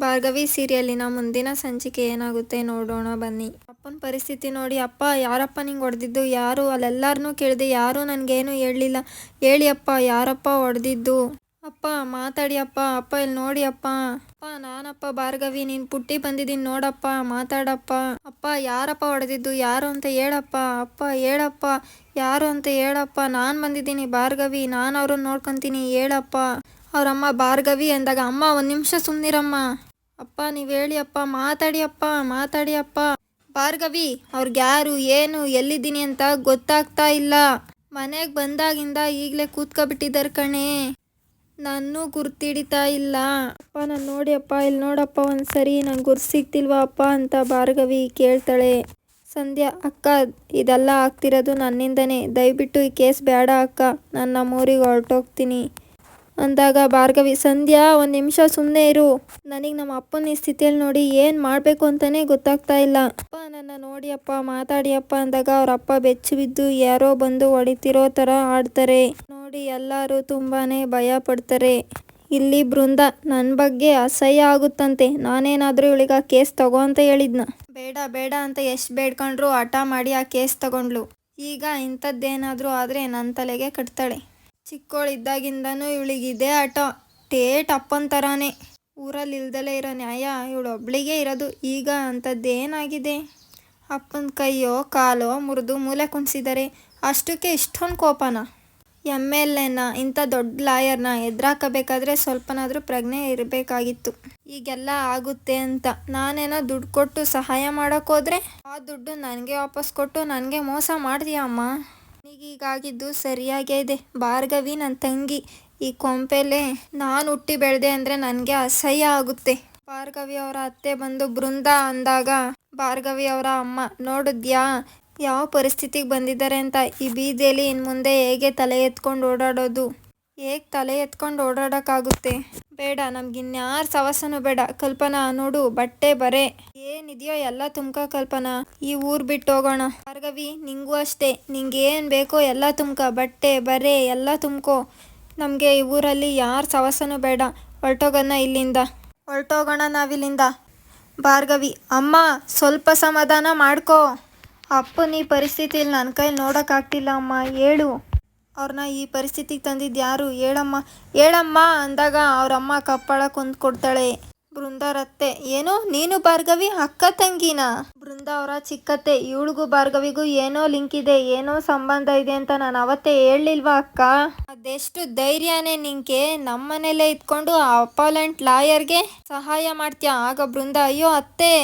ಭಾರ್ಗವಿ ಸೀರಿಯಲಿನ ಮುಂದಿನ ಸಂಚಿಕೆ ಏನಾಗುತ್ತೆ ನೋಡೋಣ ಬನ್ನಿ. ಅಪ್ಪನ ಪರಿಸ್ಥಿತಿ ನೋಡಿ, ಅಪ್ಪ ಯಾರಪ್ಪ ನಿಂಗೆ ಹೊಡೆದಿದ್ದು, ಯಾರು? ಅಲ್ಲೆಲ್ಲರನ್ನೂ ಕೇಳಿದೆ, ಯಾರೂ ನನಗೇನು ಹೇಳಲಿಲ್ಲ. ಹೇಳಿ ಅಪ್ಪ, ಯಾರಪ್ಪ ಹೊಡೆದಿದ್ದು? ಅಪ್ಪ ಮಾತಾಡಿ ಅಪ್ಪ, ಅಪ್ಪ ಇಲ್ಲಿ ನೋಡಿ ಅಪ್ಪ. ಅಪ್ಪ ನಾನಪ್ಪ ಭಾರ್ಗವಿ, ನೀನು ಪುಟ್ಟಿ ಬಂದಿದ್ದೀನಿ ನೋಡಪ್ಪ, ಮಾತಾಡಪ್ಪ. ಅಪ್ಪ ಯಾರಪ್ಪ ಹೊಡೆದಿದ್ದು, ಯಾರು ಅಂತ ಹೇಳಪ್ಪ. ಅಪ್ಪ ಹೇಳಪ್ಪ, ಯಾರು ಅಂತ ಹೇಳಪ್ಪ. ನಾನು ಬಂದಿದ್ದೀನಿ ಭಾರ್ಗವಿ, ನಾನು ಅವ್ರನ್ನ ನೋಡ್ಕೊತೀನಿ, ಹೇಳಪ್ಪ. ಅವರಮ್ಮ ಭಾರ್ಗವಿ ಅಂದಾಗ, ಅಮ್ಮ ಒಂದು ನಿಮಿಷ ಸುಮ್ಮನಿರಮ್ಮ. ಅಪ್ಪ ನೀವು ಹೇಳಿ ಅಪ್ಪ, ಮಾತಾಡಿ ಅಪ್ಪ, ಮಾತಾಡಿ ಅಪ್ಪ. ಭಾರ್ಗವಿ ಅವ್ರಿಗೆ ಯಾರು, ಏನು, ಎಲ್ಲಿದ್ದೀನಿ ಅಂತ ಗೊತ್ತಾಗ್ತಾ ಇಲ್ಲ. ಮನೆಗೆ ಬಂದಾಗಿಂದ ಈಗಲೇ ಕೂತ್ಕೊಬಿಟ್ಟಿದ್ದಾರೆ ಕಣೆ, ನನ್ನೂ ಗುರ್ತಿಡಿತಾ ಇಲ್ಲ. ಅಪ್ಪ ನಾನು ನೋಡಿ ಅಪ್ಪ, ಇಲ್ಲಿ ನೋಡಪ್ಪ ಒಂದ್ಸರಿ, ನಂಗೆ ಗುರ್ತು ಸಿಗ್ತಿಲ್ವಾ ಅಪ್ಪ ಅಂತ ಭಾರ್ಗವಿ ಕೇಳ್ತಾಳೆ. ಸಂಧ್ಯಾ, ಅಕ್ಕ ಇದೆಲ್ಲ ಆಗ್ತಿರೋದು ನನ್ನಿಂದನೇ, ದಯವಿಟ್ಟು ಈ ಕೇಸ್ ಬೇಡ ಅಕ್ಕ, ನಾನು ನಮ್ಮೂರಿಗೆ ಹೊರಟೋಗ್ತೀನಿ ಅಂದಾಗ ಭಾರ್ಗವಿ, ಸಂಧ್ಯಾ ಒಂದು ನಿಮಿಷ ಸುಮ್ಮನೆ ಇರು, ನನಗೆ ನಮ್ಮ ಅಪ್ಪನ ಈ ಸ್ಥಿತಿಯಲ್ಲಿ ನೋಡಿ ಏನು ಮಾಡಬೇಕು ಅಂತಲೇ ಗೊತ್ತಾಗ್ತಾ ಇಲ್ಲ. ಅಪ್ಪ ನನ್ನ ನೋಡಿ ಅಪ್ಪ, ಮಾತಾಡಿ ಅಪ್ಪ ಅಂದಾಗ ಅವ್ರ ಅಪ್ಪ ಬೆಚ್ಚು ಬಿದ್ದು ಯಾರೋ ಬಂದು ಹೊಡಿತಿರೋ ಥರ ಆಡ್ತಾರೆ. ನೋಡಿ ಎಲ್ಲರೂ ತುಂಬಾ ಭಯ ಪಡ್ತಾರೆ. ಇಲ್ಲಿ ಬೃಂದ ನನ್ನ ಬಗ್ಗೆ ಅಸಹ್ಯ ಆಗುತ್ತಂತೆ, ನಾನೇನಾದರೂ ಇವಳಿಗೆ ಆ ಕೇಸ್ ತಗೋ ಅಂತ ಹೇಳಿದ್ನ. ಬೇಡ ಬೇಡ ಅಂತ ಎಷ್ಟು ಬೇಡ್ಕೊಂಡ್ರು ಹಠ ಮಾಡಿ ಆ ಕೇಸ್ ತಗೊಂಡ್ಲು. ಈಗ ಇಂಥದ್ದೇನಾದರೂ ಆದರೆ ನನ್ನ ತಲೆಗೆ ಕಟ್ತಾಳೆ. ಚಿಕ್ಕವಳಿದ್ದಾಗಿಂದನೂ ಇವಳಿಗಿದೆ ಆಟ, ಟೇಟ್ ಅಪ್ಪನ ಥರಾನೇ. ಊರಲ್ಲಿ ಇಲ್ದಲೇ ಇರೋ ನ್ಯಾಯ ಇವಳೊಬ್ಳಿಗೆ ಇರೋದು. ಈಗ ಅಂಥದ್ದೇನಾಗಿದೆ? ಅಪ್ಪನ ಕೈಯೋ ಕಾಲೋ ಮುರಿದು ಮೂಲೆ ಕುಣಿಸಿದ್ದಾರೆ, ಅಷ್ಟಕ್ಕೆ ಇಷ್ಟೊಂದು ಕೋಪನ? MLAನ, ಇಂಥ ದೊಡ್ಡ ಲಾಯರ್ನ ಎದುರಾಕಬೇಕಾದ್ರೆ ಸ್ವಲ್ಪನಾದರೂ ಪ್ರಜ್ಞೆ ಇರಬೇಕಾಗಿತ್ತು. ಈಗೆಲ್ಲ ಆಗುತ್ತೆ ಅಂತ ನಾನೇನೋ ದುಡ್ಡು ಕೊಟ್ಟು ಸಹಾಯ ಮಾಡೋಕ್ಕೋದ್ರೆ ಆ ದುಡ್ಡು ನನಗೆ ವಾಪಸ್ ಕೊಟ್ಟು ನನಗೆ ಮೋಸ ಮಾಡ್ತೀಯ ಅಮ್ಮ. ನನಗೀಗಾಗಿದ್ದು ಸರಿಯಾಗೇ ಇದೆ. ಭಾರ್ಗವಿ ನನ್ನ ತಂಗಿ, ಈ ಕೊಂಪೆಲೆ ನಾನು ಹುಟ್ಟಿ ಬೆಳೆದೆ ಅಂದರೆ ನನಗೆ ಅಸಹ್ಯ ಆಗುತ್ತೆ. ಭಾರ್ಗವಿ ಅವರ ಅತ್ತೆ ಬಂದು ಬೃಂದ ಅಂದಾಗ ಭಾರ್ಗವಿ ಅವರ ಅಮ್ಮ, ನೋಡಿದ್ಯಾ ಯಾವ ಪರಿಸ್ಥಿತಿಗೆ ಬಂದಿದ್ದಾರೆ ಅಂತ. ಈ ಬೀದಿಯಲ್ಲಿ ಇನ್ನು ಮುಂದೆ ಹೇಗೆ ತಲೆ ಎತ್ಕೊಂಡು ಓಡಾಡೋದು? ಹೇಗೆ ತಲೆ ಎತ್ಕೊಂಡು ಓಡಾಡೋಕ್ಕಾಗುತ್ತೆ? ಬೇಡ, ನಮ್ಗಿನ್ಯಾರ ಸವಸನೂ ಬೇಡ. ಕಲ್ಪನಾ ನೋಡು, ಬಟ್ಟೆ ಬರೆ ಏನಿದೆಯೋ ಎಲ್ಲ ತುಂಬ್ಕ ಕಲ್ಪನಾ, ಈ ಊರು ಬಿಟ್ಟು ಹೋಗೋಣ. ಭಾರ್ಗವಿ ನಿಂಗೂ ಅಷ್ಟೇ, ನಿಂಗೆ ಏನು ಬೇಕೋ ಎಲ್ಲ ತುಂಬ್ಕ, ಬಟ್ಟೆ ಬರೆ ಎಲ್ಲ ತುಂಬ್ಕೋ. ನಮಗೆ ಈ ಊರಲ್ಲಿ ಯಾರ ಸವಸನೂ ಬೇಡ, ಹೊರಟೋಗೋಣ ಇಲ್ಲಿಂದ, ಹೊರಟೋಗೋಣ ನಾವಿಲ್ಲಿಂದ. ಭಾರ್ಗವಿ, ಅಮ್ಮ ಸ್ವಲ್ಪ ಸಮಾಧಾನ ಮಾಡ್ಕೋ. ಅಪ್ಪನ ಈ ಪರಿಸ್ಥಿತಿಯಲ್ಲಿ ನನ್ನ ಕೈಲಿ ನೋಡೋಕ್ಕಾಗ್ತಿಲ್ಲ ಅಮ್ಮ, ಹೇಳು. ಅವ್ರನ್ನ ಈ ಪರಿಸ್ಥಿತಿಗೆ ತಂದಿದ್ದು ಯಾರು, ಹೇಳಮ್ಮ ಹೇಳಮ್ಮ ಅಂದಾಗ ಅವರಮ್ಮ ಕಪ್ಪಳ ಕುಂದು ಕೊಡ್ತಾಳೆ. ಬೃಂದಾರತ್ತೆ, ಏನು ನೀನು ಭಾರ್ಗವಿ ಅಕ್ಕ ತಂಗಿನಾ? ಬೃಂದ ಅವರ ಚಿಕ್ಕತ್ತೆ, ಇವಳಿಗೂ ಭಾರ್ಗವಿಗೂ ಏನೋ ಲಿಂಕ್ ಇದೆ, ಏನೋ ಸಂಬಂಧ ಇದೆ ಅಂತ ನಾನು ಅವತ್ತೇ ಹೇಳಲಿಲ್ವಾ ಅಕ್ಕ? ಅದೆಷ್ಟು ಧೈರ್ಯನೇ ನಿಂಗೆ, ನಮ್ಮನೇಲೇ ಇದ್ಕೊಂಡು ಆ ಅಪಾಲೆಂಟ್ ಲಾಯರ್ಗೆ ಸಹಾಯ ಮಾಡ್ತೀಯಾ? ಆಗ ಬೃಂದ, ಅಯ್ಯೋ ಅತ್ತೆ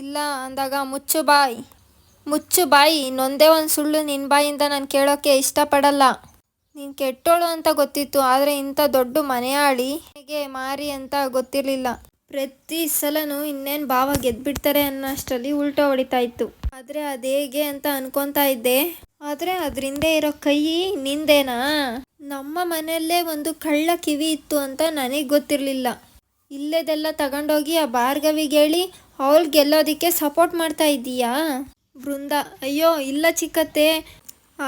ಇಲ್ಲ ಅಂದಾಗ, ಮುಚ್ಚು ಬಾಯ್, ಮುಚ್ಚು ಬಾಯಿ. ಇನ್ನೊಂದೇ ಒಂದು ಸುಳ್ಳು ನಿನ್ನ ಬಾಯಿಂದ ನಾನು ಕೇಳೋಕ್ಕೆ ಇಷ್ಟಪಡಲ್ಲ. ನೀನು ಕೆಟ್ಟೋಳು ಅಂತ ಗೊತ್ತಿತ್ತು, ಆದರೆ ಇಂಥ ದೊಡ್ಡ ಮನೆಯಾಳಿ ಹೇಗೆ ಮಾರಿ ಅಂತ ಗೊತ್ತಿರಲಿಲ್ಲ. ಪ್ರತಿ ಸಲನೂ ಇನ್ನೇನು ಭಾವ ಗೆದ್ಬಿಡ್ತಾರೆ ಅನ್ನೋಷ್ಟರಲ್ಲಿ ಉಲ್ಟಾ ಹೊಡಿತಾ ಇತ್ತು. ಆದರೆ ಅದು ಹೇಗೆ ಅಂತ ಅನ್ಕೊತಾ ಇದ್ದೆ, ಆದರೆ ಅದರಿಂದೇ ಇರೋ ಕೈ ನಿಂದೇನಾ? ನಮ್ಮ ಮನೆಯಲ್ಲೇ ಒಂದು ಕಳ್ಳ ಕಿವಿ ಇತ್ತು ಅಂತ ನನಗೆ ಗೊತ್ತಿರಲಿಲ್ಲ. ಇಲ್ಲೇದೆಲ್ಲ ತಗೊಂಡೋಗಿ ಆ ಭಾರ್ಗವಿಗೆ ಹೇಳಿ ಅವಳು ಗೆಲ್ಲೋದಕ್ಕೆ ಸಪೋರ್ಟ್ ಮಾಡ್ತಾ ಇದ್ದೀಯಾ? ಬೃಂದ, ಅಯ್ಯೋ ಇಲ್ಲ ಚಿಕ್ಕತ್ತೆ.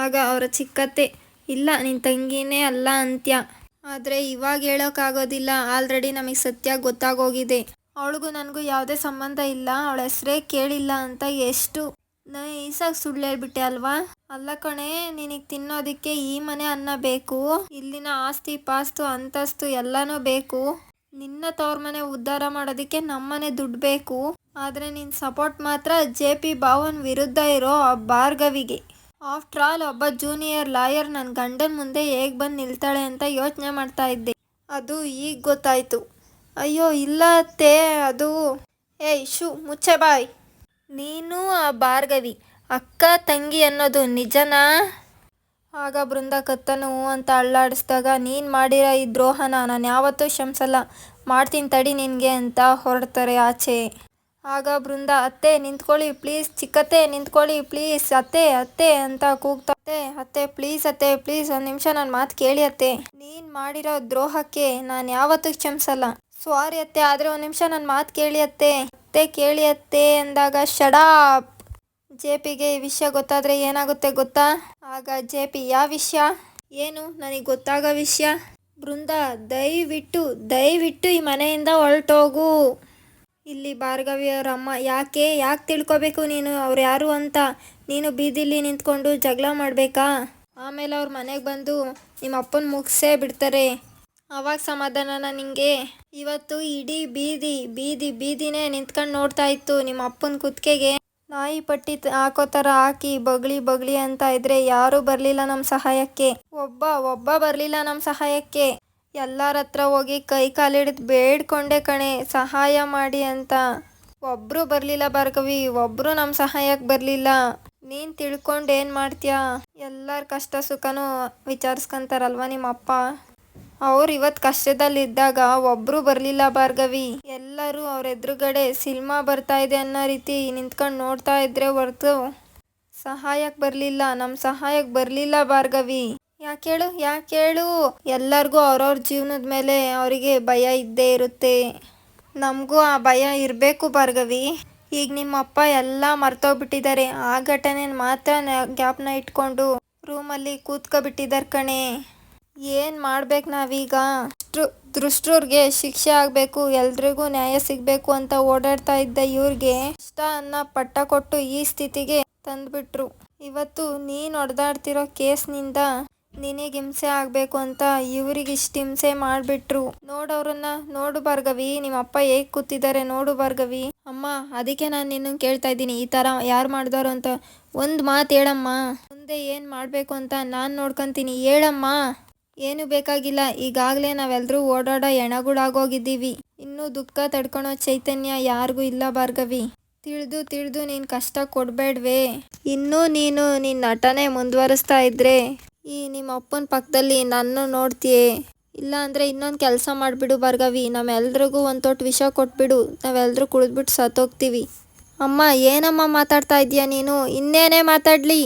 ಆಗ ಅವರ ಚಿಕ್ಕತ್ತೆ, ಇಲ್ಲ ನಿನ್ನ ತಂಗಿನೇ ಅಲ್ಲ ಅಂತ್ಯ, ಆದರೆ ಇವಾಗ ಹೇಳೋಕ್ಕಾಗೋದಿಲ್ಲ, ಆಲ್ರೆಡಿ ನಮಗೆ ಸತ್ಯ ಗೊತ್ತಾಗೋಗಿದೆ. ಅವಳಿಗೂ ನನಗೂ ಯಾವುದೇ ಸಂಬಂಧ ಇಲ್ಲ, ಅವಳ ಹೆಸರೇ ಕೇಳಿಲ್ಲ ಅಂತ ಎಷ್ಟು ನೈಸಾಗಿ ಸುಳ್ಳು ಹೇಳ್ಬಿಟ್ಟೆ ಅಲ್ವಾ? ಅಲ್ಲ ಕಣೆ, ನಿನಗೆ ತಿನ್ನೋದಕ್ಕೆ ಈ ಮನೆ ಅನ್ನ ಬೇಕು, ಇಲ್ಲಿನ ಆಸ್ತಿ ಪಾಸ್ತು ಅಂತಸ್ತು ಎಲ್ಲನೂ ಬೇಕು, ನಿನ್ನ ತವ್ರ ಮನೆ ಉದ್ಧಾರ ಮಾಡೋದಕ್ಕೆ ನಮ್ಮನೆ ದುಡ್ಡು ಬೇಕು. ಆದರೆ ನಿನ್ನ ಸಪೋರ್ಟ್ ಮಾತ್ರ JP ಭಾವನ್ ವಿರುದ್ಧ ಇರೋ ಆ ಭಾರ್ಗವಿಗೆ. ಆಫ್ಟರ್ ಆಲ್ ಒಬ್ಬ ಜೂನಿಯರ್ ಲಾಯರ್ ನನ್ನ ಗಂಡನ ಮುಂದೆ ಹೇಗೆ ಬಂದು ನಿಲ್ತಾಳೆ ಅಂತ ಯೋಚನೆ ಮಾಡ್ತಾ ಇದ್ದೆ, ಅದು ಈಗ ಗೊತ್ತಾಯಿತು. ಅಯ್ಯೋ ಇಲ್ಲ ಅತ್ತೆ, ಅದು ಏಯ್ ಮುಚ್ಚೆ ಬಾಯ್. ನೀನು ಆ ಭಾರ್ಗವಿ ಅಕ್ಕ ತಂಗಿ ಅನ್ನೋದು ನಿಜನಾ? ಆಗ ಬೃಂದ ಕತ್ತನು ಅಂತ ಅಳ್ಳಾಡಿಸಿದಾಗ, ನೀನು ಮಾಡಿರೋ ಈ ದ್ರೋಹನ ನಾನು ಯಾವತ್ತೂ ಕ್ಷಮಿಸಲ್ಲ, ಮಾಡ್ತೀನಿ ತಡಿ ನಿನಗೆ ಅಂತ ಹೊರಡ್ತಾರೆ ಆಚೆ. ಆಗ ಬೃಂದ, ಅತ್ತೆ ನಿಂತ್ಕೊಳ್ಳಿ ಪ್ಲೀಸ್, ಚಿಕ್ಕತ್ತೆ ನಿಂತ್ಕೊಳ್ಳಿ ಪ್ಲೀಸ್, ಅತ್ತೆ ಅತ್ತೆ ಅಂತ ಕೂಗ್ತಾರೆ. ಅತ್ತೆ ಪ್ಲೀಸ್, ಅತ್ತೆ ಪ್ಲೀಸ್ ಒಂದು ನಿಮಿಷ ನನ್ನ ಮಾತು ಕೇಳಿ ಅತ್ತೆ, ನೀನು ಮಾಡಿರೋ ದ್ರೋಹಕ್ಕೆ ನಾನು ಯಾವತ್ತೂ ಕ್ಷಮಿಸಲ್ಲ. ಸಾರಿ ಅತ್ತೆ, ಆದರೆ ಒಂದು ನಿಮಿಷ ನನ್ನ ಮಾತು ಕೇಳಿ ಅತ್ತೆ, ಅತ್ತೆ ಕೇಳಿ ಅತ್ತೆ ಅಂದಾಗ, ಶಡಾಪ್. JPಗೆ ಈ ವಿಷಯ ಗೊತ್ತಾದರೆ ಏನಾಗುತ್ತೆ ಗೊತ್ತಾ? ಆಗ JP, ಯಾವ ವಿಷಯ? ಏನು ನನಗೆ ಗೊತ್ತಾಗೋ ವಿಷಯ? ಬೃಂದ, ದಯವಿಟ್ಟು ಈ ಮನೆಯಿಂದ ಹೊರಟೋಗು. ಇಲ್ಲಿ ಭಾರ್ಗವಿ ಅವ್ರ ಅಮ್ಮ. ಯಾಕೆ ತಿಳ್ಕೊಬೇಕು ನೀನು ಅವ್ರು ಯಾರು ಅಂತ? ನೀನು ಬೀದಿಲಿ ನಿಂತ್ಕೊಂಡು ಜಗಳ ಮಾಡಬೇಕಾ? ಆಮೇಲೆ ಅವ್ರ ಮನೆಗೆ ಬಂದು ನಿಮ್ಮ ಅಪ್ಪನ ಮುಗಿಸೇ ಬಿಡ್ತಾರೆ. ಅವಾಗ ಸಮಾಧಾನನ ನಿಂಗೆ? ಇವತ್ತು ಇಡೀ ಬೀದಿನೇ ನಿಂತ್ಕೊಂಡು ನೋಡ್ತಾ ಇತ್ತು ನಿಮ್ಮ ಅಪ್ಪನ ಕುತ್ತಿಗೆಗೆ ನಾಯಿ ಪಟ್ಟಿ ಹಾಕೋ ಥರ ಹಾಕಿ ಬಗ್ಳಿ ಅಂತ ಇದ್ರೆ ಯಾರೂ ಬರಲಿಲ್ಲ ನಮ್ಮ ಸಹಾಯಕ್ಕೆ. ಒಬ್ಬ ಬರಲಿಲ್ಲ ನಮ್ಮ ಸಹಾಯಕ್ಕೆ. ಎಲ್ಲರ ಹತ್ರ ಹೋಗಿ ಕೈ ಕಾಲಿಡಿದು ಬೇಡ್ಕೊಂಡೆ ಕಣೆ ಸಹಾಯ ಮಾಡಿ ಅಂತ. ಒಬ್ಬರು ಬರಲಿಲ್ಲ ಭಾರ್ಗವಿ, ಒಬ್ಬರು ನಮ್ಮ ಸಹಾಯಕ್ಕೆ ಬರಲಿಲ್ಲ. ನೀನು ತಿಳ್ಕೊಂಡು ಏನು ಮಾಡ್ತೀಯಾ? ಎಲ್ಲರ ಕಷ್ಟ ಸುಖನೂ ವಿಚಾರಿಸ್ಕೊಂತಾರಲ್ವ ನಿಮ್ಮ ಅಪ್ಪ. ಅವ್ರು ಇವತ್ತು ಕಷ್ಟದಲ್ಲಿದ್ದಾಗ ಒಬ್ಬರು ಬರಲಿಲ್ಲ ಭಾರ್ಗವಿ. ಎಲ್ಲರೂ ಅವ್ರ ಎದುರುಗಡೆ ಸಿನಿಮಾ ಬರ್ತಾ ಇದೆ ಅನ್ನೋ ರೀತಿ ನಿಂತ್ಕೊಂಡು ನೋಡ್ತಾ ಇದ್ರೆ ಹೊರತು ನಮ್ಮ ಸಹಾಯಕ್ಕೆ ಬರಲಿಲ್ಲ ಭಾರ್ಗವಿ. ಯಾಕೇಳು? ಎಲ್ಲರಿಗೂ ಅವ್ರವ್ರ ಜೀವನದ ಮೇಲೆ ಅವರಿಗೆ ಭಯ ಇದ್ದೇ ಇರುತ್ತೆ. ನಮಗೂ ಆ ಭಯ ಇರಬೇಕು ಭಾರ್ಗವಿ. ಈಗ ನಿಮ್ಮ ಅಪ್ಪ ಎಲ್ಲ ಮರ್ತೋಗ್ಬಿಟ್ಟಿದ್ದಾರೆ. ಆ ಘಟನೆ ಮಾತ್ರ ಜ್ಞಾಪನ ಇಟ್ಕೊಂಡು ರೂಮಲ್ಲಿ ಕೂತ್ಕೊಬಿಟ್ಟಿದ್ದಾರೆ ಕಣೆ. ಏನು ಮಾಡ್ಬೇಕು ನಾವೀಗ? ದುಷ್ಟರಿಗೆ ಶಿಕ್ಷೆ ಆಗಬೇಕು, ಎಲ್ರಿಗೂ ನ್ಯಾಯ ಸಿಗಬೇಕು ಅಂತ ಓಡಾಡ್ತಾ ಇದ್ದ ಇವ್ರಿಗೆ ಇಷ್ಟ ಅನ್ನೋ ಪಟ್ಟ ಕೊಟ್ಟು ಈ ಸ್ಥಿತಿಗೆ ತಂದ್ಬಿಟ್ರು. ಇವತ್ತು ನೀನು ಹೊಡೆದಾಡ್ತಿರೋ ಕೇಸ್ನಿಂದ ನಿನಗೆ ಹಿಂಸೆ ಆಗಬೇಕು ಅಂತ ಇವ್ರಿಗೆ ಇಷ್ಟು ಹಿಂಸೆ ಮಾಡಿಬಿಟ್ರು. ನೋಡು ಭಾರ್ಗವಿ, ನಿಮ್ಮ ಅಪ್ಪ ಹೇಗೆ ಕೂತಿದ್ದಾರೆ ನೋಡು ಭಾರ್ಗವಿ. ಅಮ್ಮ, ಅದಕ್ಕೆ ನಾನು ನಿನ್ನನ್ನು ಕೇಳ್ತಾ ಇದ್ದೀನಿ, ಈ ಥರ ಯಾರು ಮಾಡಿದವರು ಅಂತ ಒಂದು ಮಾತು ಹೇಳಮ್ಮ. ಮುಂದೆ ಏನು ಮಾಡಬೇಕು ಅಂತ ನಾನು ನೋಡ್ಕೊತೀನಿ, ಹೇಳಮ್ಮ. ಏನು ಬೇಕಾಗಿಲ್ಲ, ಈಗಾಗಲೇ ನಾವೆಲ್ಲರೂ ಓಡಾಡೋ ಹೆಣಗಳಾಗೋಗಿದ್ದೀವಿ. ಇನ್ನೂ ದುಃಖ ತಡ್ಕೊಳೋ ಚೈತನ್ಯ ಯಾರಿಗೂ ಇಲ್ಲ ಭಾರ್ಗವಿ. ತಿಳಿದು ನೀನು ಕಷ್ಟ ಕೊಡಬೇಡ್ವೇ. ಇನ್ನೂ ನೀನು ನಿನ್ನ ನಟನೆ ಮುಂದುವರಿಸ್ತಾ ಇದ್ರೆ ಈ ನಿಮ್ಮ ಅಪ್ಪನ ಪಕ್ಕದಲ್ಲಿ ನನ್ನ ನೋಡ್ತೀಯೇ? ಇಲ್ಲ ಅಂದರೆ ಇನ್ನೊಂದು ಕೆಲಸ ಮಾಡಿಬಿಡು ಭಾರ್ಗವಿ, ನಮ್ಮೆಲ್ರಿಗೂ ಒಂದು ತೊಟ್ಟು ವಿಷ ಕೊಟ್ಬಿಡು, ನಾವೆಲ್ಲರೂ ಕುಡಿದ್ಬಿಟ್ಟು ಸತ್ತೋಗ್ತೀವಿ. ಅಮ್ಮ, ಏನಮ್ಮ ಮಾತಾಡ್ತಾ ಇದೀಯ ನೀನು? ಇನ್ನೇನೇ ಮಾತಾಡಲಿ?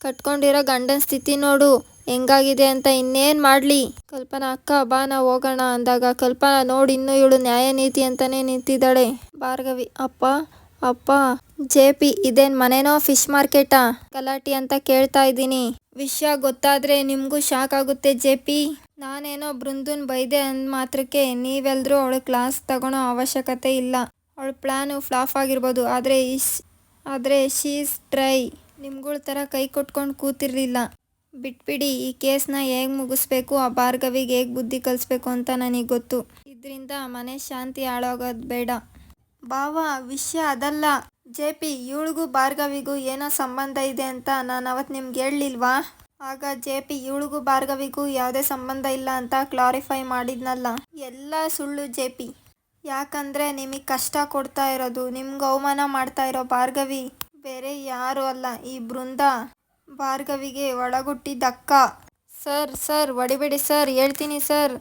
ಕಟ್ಕೊಂಡಿರೋ ಗಂಡನ ಸ್ಥಿತಿ ನೋಡು ಹೆಂಗಾಗಿದೆ ಅಂತ. ಇನ್ನೇನು ಮಾಡಲಿ? ಕಲ್ಪನಾ ಅಕ್ಕ ಬಾ ನಾವು ಹೋಗೋಣ ಅಂದಾಗ ಕಲ್ಪನಾ ನೋಡಿ ಇನ್ನೂ ಇವಳು ನ್ಯಾಯ ನೀತಿ ಅಂತಾನೆ ನಿಂತಿದ್ದಾಳೆ. ಭಾರ್ಗವಿ, ಅಪ್ಪ JP, ಇದೇನು ಮನೆನೋ ಫಿಶ್ ಮಾರ್ಕೆಟಾ? ಗಲಾಟೆ ಅಂತ ಕೇಳ್ತಾ ಇದ್ದೀನಿ. ವಿಷಯ ಗೊತ್ತಾದರೆ ನಿಮಗೂ ಶಾಕ್ ಆಗುತ್ತೆ JP. ನಾನೇನೋ ಬೃಂದನ್ ಬೈದೆ ಅಂದ ಮಾತ್ರಕ್ಕೆ ನೀವೆಲ್ಲರೂ ಅವಳು ಕ್ಲಾಸ್ ತಗೊಳ್ಳೋ ಅವಶ್ಯಕತೆ ಇಲ್ಲ. ಅವಳ ಪ್ಲ್ಯಾನು ಫ್ಲಾಪ್ ಆಗಿರ್ಬೋದು, ಆದರೆ ಶೀಸ್ ಟ್ರೈ. ನಿಮ್ಗಳ ಥರ ಕೈ ಕೊಟ್ಕೊಂಡು ಕೂತಿರ್ಲಿಲ್ಲ. ಬಿಟ್ಬಿಡಿ, ಈ ಕೇಸ್ನ ಹೇಗೆ ಮುಗಿಸ್ಬೇಕು, ಆ ಭಾರ್ಗವಿಗೆ ಹೇಗೆ ಬುದ್ಧಿ ಕಲಿಸ್ಬೇಕು ಅಂತ ನನಗೆ ಗೊತ್ತು. ಇದರಿಂದ ಮನೆ ಶಾಂತಿ ಹಾಳಾಗೋದು ಬೇಡ. ಬಾವ, ವಿಷಯ ಅದಲ್ಲ JP, ಇವಳಿಗೂ ಭಾರ್ಗವಿಗೂ ಏನೋ ಸಂಬಂಧ ಇದೆ ಅಂತ ನಾನು ಅವತ್ತು ನಿಮ್ಗೆ ಹೇಳಲಿಲ್ವಾ? ಆಗ JP ಇವಳಿಗೂ ಭಾರ್ಗವಿಗೂ ಯಾವುದೇ ಸಂಬಂಧ ಇಲ್ಲ ಅಂತ ಕ್ಲಾರಿಫೈ ಮಾಡಿದ್ನಲ್ಲ. ಎಲ್ಲ ಸುಳ್ಳು JP. ಯಾಕಂದರೆ ನಿಮಗೆ ಕಷ್ಟ ಕೊಡ್ತಾ ಇರೋದು, ನಿಮ್ಗೆ ಅವಮಾನ ಮಾಡ್ತಾ ಇರೋ ಭಾರ್ಗವಿ ಬೇರೆ ಯಾರೂ ಅಲ್ಲ, ಈ ಬೃಂದ ಭಾರ್ಗವಿಗೆ ಒಳಗುಟ್ಟಿದ್ದಕ್ಕ. ಸರ್ ಹೊಡಿಬೇಡಿ ಸರ್, ಹೇಳ್ತೀನಿ ಸರ್.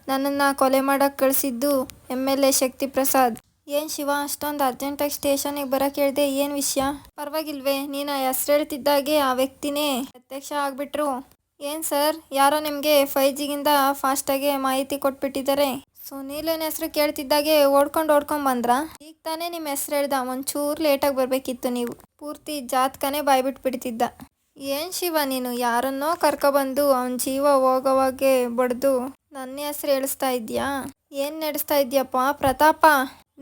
ನನ್ನನ್ನು ಕೊಲೆ ಮಾಡೋಕ್ಕೆ ಕಳಿಸಿದ್ದು MLA ಶಕ್ತಿ ಪ್ರಸಾದ್. ಏನು ಶಿವ, ಅಷ್ಟೊಂದು ಅರ್ಜೆಂಟಾಗಿ ಸ್ಟೇಷನಿಗೆ ಬರೋಕ್ಕೆ ಹೇಳಿದೆ, ಏನು ವಿಷಯ? ಪರವಾಗಿಲ್ವೇ, ನೀನು ಹೆಸ್ರು ಹೇಳ್ತಿದ್ದಾಗೆ ಆ ವ್ಯಕ್ತಿನೇ ಪ್ರತ್ಯಕ್ಷ ಆಗಿಬಿಟ್ರು. ಏನು ಸರ್, ಯಾರೋ ನಿಮಗೆ 5Gಗಿಂತ ಫಾಸ್ಟಾಗೆ ಮಾಹಿತಿ ಕೊಟ್ಬಿಟ್ಟಿದ್ದಾರೆ. ಸುನೀಲನ ಹೆಸ್ರು ಕೇಳ್ತಿದ್ದಾಗೆ ಓಡ್ಕೊಂಡು ಬಂದ್ರಾ? ಈಗ ತಾನೇ ನಿಮ್ಮ ಹೆಸ್ರು ಹೇಳ್ದ, ಒಂಚೂರು ಲೇಟಾಗಿ ಬರಬೇಕಿತ್ತು ನೀವು. ಪೂರ್ತಿ ಜಾತಕನೇ ಬಾಯ್ಬಿಟ್ಬಿಡ್ತಿದ್ದ. ಏನು ಶಿವ, ನೀನು ಯಾರನ್ನೋ ಕರ್ಕೊಬಂದು ಅವನ ಜೀವ ಹೋಗೋವಾಗೆ ಬಡ್ದು ನನ್ನ ಹೆಸ್ರು ಹೇಳಿಸ್ತಾ ಇದೆಯಾ? ಏನು ನಡೆಸ್ತಾ ಇದೆಯಪ್ಪ ಪ್ರತಾಪ?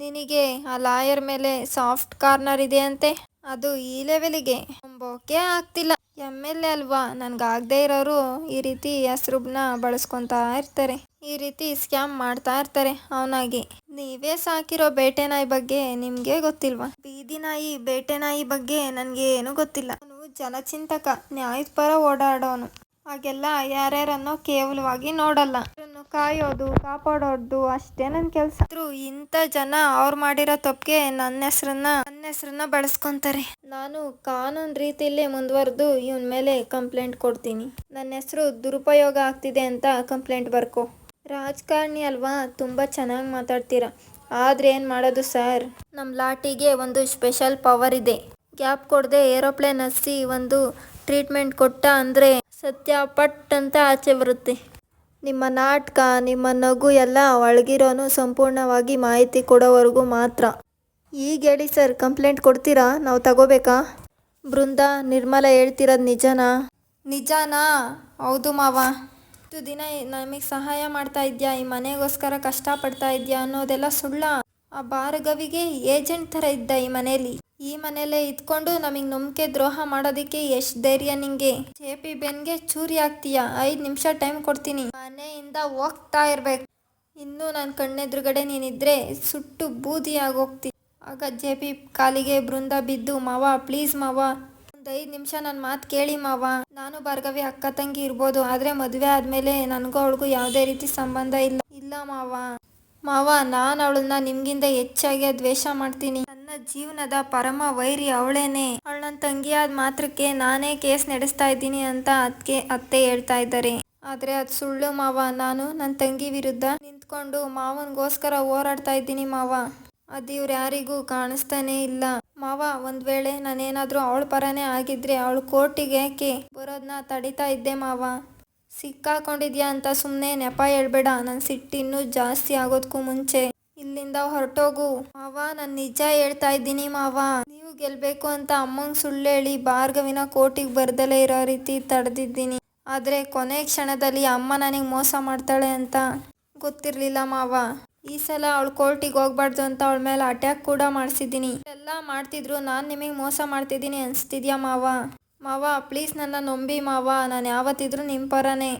ನಿನಗೆ ಆ ಲಾಯರ್ ಮೇಲೆ ಸಾಫ್ಟ್ ಕಾರ್ನರ್ ಇದೆ ಅಂತೆ, ಅದು ಈ ಲೆವೆಲಿಗೆ ನಂಬೋಕೆ ಆಗ್ತಿಲ್ಲ. MLA ಅಲ್ವಾ, ನನಗಾಗದೇ ಇರೋರು ಈ ರೀತಿ ಹೆಸ್ರನ್ನ ಬಳಸ್ಕೊತಾ ಇರ್ತಾರೆ, ಈ ರೀತಿ ಸ್ಕ್ಯಾಮ್ ಮಾಡ್ತಾ ಇರ್ತಾರೆ ಅವನಾಗಿ. ನೀವೇ ಸಾಕಿರೋ ಬೇಟೆ ನಾಯಿ ಬಗ್ಗೆ ನಿಮಗೆ ಗೊತ್ತಿಲ್ವಾ? ಬೀದಿ ನಾಯಿ ಬೇಟೆ ನಾಯಿ ಬಗ್ಗೆ ನನಗೆ ಏನೂ ಗೊತ್ತಿಲ್ಲ. ಅವನು ಜನಚಿಂತಕ, ನ್ಯಾಯದ ಪರ ಓಡಾಡೋನು. ಹಾಗೆಲ್ಲ ಯಾರ್ಯಾರನ್ನೋ ಕೇವಲವಾಗಿ ನೋಡಲ್ಲ. ಕಾಯೋದು ಕಾಪಾಡೋದು ಅಷ್ಟೇ ನನ್ನ ಕೆಲಸ. ಇಂಥ ಜನ ಅವ್ರು ಮಾಡಿರೋ ತಪ್ಪಿಗೆ ನನ್ನ ಹೆಸರನ್ನ ಬಳಸ್ಕೊತಾರೆ. ನಾನು ಕಾನೂನು ರೀತಿಯಲ್ಲಿ ಮುಂದುವರೆದು ಇವನ ಮೇಲೆ ಕಂಪ್ಲೇಂಟ್ ಕೊಡ್ತೀನಿ. ನನ್ನ ಹೆಸರು ದುರುಪಯೋಗ ಆಗ್ತಿದೆ ಅಂತ ಕಂಪ್ಲೇಂಟ್ ಬರ್ಕೊ. ರಾಜಕಾರಣಿ ಅಲ್ವಾ, ತುಂಬ ಚೆನ್ನಾಗಿ ಮಾತಾಡ್ತೀರಾ. ಆದರೆ ಏನು ಮಾಡೋದು ಸರ್, ನಮ್ಮ ಲಾಟಿಗೆ ಒಂದು ಸ್ಪೆಷಲ್ ಪವರ್ ಇದೆ. ಗ್ಯಾಪ್ ಕೊಡದೆ ಏರೋಪ್ಲೇನ್ ಹತ್ಸಿ ಒಂದು ಟ್ರೀಟ್ಮೆಂಟ್ ಕೊಟ್ಟ ಅಂದರೆ ಸತ್ಯ ಪಟ್ ಅಂತ ಆಚೆ ಬರುತ್ತೆ. ನಿಮ್ಮ ನಾಟಕ, ನಿಮ್ಮ ನಗು ಎಲ್ಲ ಒಳಗಿರೋನು ಸಂಪೂರ್ಣವಾಗಿ ಮಾಹಿತಿ ಕೊಡೋವರೆಗೂ ಮಾತ್ರ. ಈಗ ಹೇಳಿ ಸರ್, ಕಂಪ್ಲೇಂಟ್ ಕೊಡ್ತೀರಾ? ನಾವು ತಗೋಬೇಕಾ? ಬೃಂದ, ನಿರ್ಮಲ ಹೇಳ್ತಿರೋದು ನಿಜನಾ? ಹೌದು ಮಾವ. ಇಷ್ಟು ದಿನ ನಮಗೆ ಸಹಾಯ ಮಾಡ್ತಾ ಇದ್ಯಾ, ಈ ಮನೆಗೋಸ್ಕರ ಕಷ್ಟಪಡ್ತಾ ಇದ್ಯಾ ಅನ್ನೋದೆಲ್ಲ ಸುಳ್ಳ? ಆ ಭಾರ್ಗವಿಗೆ ಏಜೆಂಟ್ ಥರ ಇದ್ದ ಈ ಮನೇಲೇ ಇದ್ಕೊಂಡು ನಮಗೆ ನಂಬಿಕೆ ದ್ರೋಹ ಮಾಡೋದಕ್ಕೆ ಎಷ್ಟು ಧೈರ್ಯ ನಿಂಗೆ? JP ಬೆನ್ಗೆ ಚೂರಿ ಆಗ್ತೀಯ? 5 ನಿಮಿಷ ಟೈಮ್ ಕೊಡ್ತೀನಿ, ಮನೆಯಿಂದ ಹೋಗ್ತಾ ಇರ್ಬೇಕು. ಇನ್ನೂ ನನ್ನ ಕಣ್ಣೆದುರುಗಡೆ ನೀನಿದ್ರೆ ಸುಟ್ಟು ಬೂದಿ ಆಗೋಗ್ತಿ. ಆಗ JP ಕಾಲಿಗೆ ಬೃಂದ ಬಿದ್ದು, ಮಾವ ಪ್ಲೀಸ್ ಮಾವ, ಒಂದು 5 ನಿಮಿಷ ನನ್ನ ಮಾತು ಕೇಳಿ ಮಾವ. ನಾನು ಭಾರ್ಗವಿ ಅಕ್ಕ ತಂಗಿ ಇರ್ಬೋದು, ಆದರೆ ಮದುವೆ ಆದಮೇಲೆ ನನಗೂ ಅವಳಿಗೂ ಯಾವುದೇ ರೀತಿ ಸಂಬಂಧ ಇಲ್ಲ. ಇಲ್ಲ ಮಾವ, ನಾನು ಅವಳನ್ನ ನಿಮ್ಗಿಂತ ಹೆಚ್ಚಾಗಿ ದ್ವೇಷ ಮಾಡ್ತೀನಿ. ನನ್ನ ಜೀವನದ ಪರಮ ವೈರಿ ಅವಳೇನೆ. ಅವಳು ನನ್ನ ತಂಗಿಯಾದ ಮಾತ್ರಕ್ಕೆ ನಾನೇ ಕೇಸ್ ನಡೆಸ್ತಾ ಇದ್ದೀನಿ ಅಂತ ಅತ್ತೆ ಹೇಳ್ತಾ ಇದ್ದಾರೆ. ಆದರೆ ಅದು ಸುಳ್ಳು ಮಾವ. ನಾನು ನನ್ನ ತಂಗಿ ವಿರುದ್ಧ ನಿಂತ್ಕೊಂಡು ಮಾವನಿಗೋಸ್ಕರ ಹೋರಾಡ್ತಾ ಇದ್ದೀನಿ ಮಾವ. ಅದು ಇವ್ರು ಯಾರಿಗೂ ಕಾಣಿಸ್ತಾನೇ ಇಲ್ಲ ಮಾವ. ಒಂದು ವೇಳೆ ನಾನೇನಾದರೂ ಅವಳ ಪರನೇ ಆಗಿದ್ರೆ ಅವಳು ಕೋರ್ಟಿಗೆ ಯಾಕೆ ಬರೋದನ್ನ ತಡಿತಾ ಇದ್ದೆ ಮಾವ. ಸಿಕ್ಕಾಕೊಂಡಿದ್ಯಾ ಅಂತ ಸುಮ್ಮನೆ ನೆಪ ಹೇಳ್ಬೇಡ. ನನ್ನ ಸಿಟ್ಟು ಇನ್ನೂ ಜಾಸ್ತಿ ಆಗೋದಕ್ಕೂ ಮುಂಚೆ ಇಲ್ಲಿಂದ ಹೊರಟೋಗು ಮಾವ. ನಾನು ನಿಜ ಹೇಳ್ತಾ ಇದ್ದೀನಿ ಮಾವ. ನೀವು ಗೆಲ್ಲಬೇಕು ಅಂತ ಅಮ್ಮಂಗೆ ಸುಳ್ಳು ಹೇಳಿ ಭಾರ್ಗವಿನ ಕೋರ್ಟಿಗೆ ಬರ್ದಲೇ ಇರೋ ರೀತಿ ತಡೆದಿದ್ದೀನಿ. ಆದರೆ ಕೊನೆ ಕ್ಷಣದಲ್ಲಿ ಅಮ್ಮ ನನಗೆ ಮೋಸ ಮಾಡ್ತಾಳೆ ಅಂತ ಗೊತ್ತಿರಲಿಲ್ಲ ಮಾವ. ಈ ಸಲ ಅವಳು ಕೋರ್ಟಿಗೆ ಹೋಗ್ಬಾರ್ದು ಅಂತ ಅವಳ ಮೇಲೆ ಅಟ್ಯಾಕ್ ಕೂಡ ಮಾಡಿಸಿದ್ದೀನಿ. ಎಲ್ಲ ಮಾಡ್ತಿದ್ರು ನಾನು ನಿಮಗೆ ಮೋಸ ಮಾಡ್ತಿದ್ದೀನಿ ಅನಿಸ್ತಿದ್ಯಾ ಮಾವ? ಪ್ಲೀಸ್ ನನ್ನ ನಂಬಿ ಮಾವ, ನಾನು ಯಾವತ್ತಿದ್ರೂ ನಿಮ್ಮ ಪರನೇ.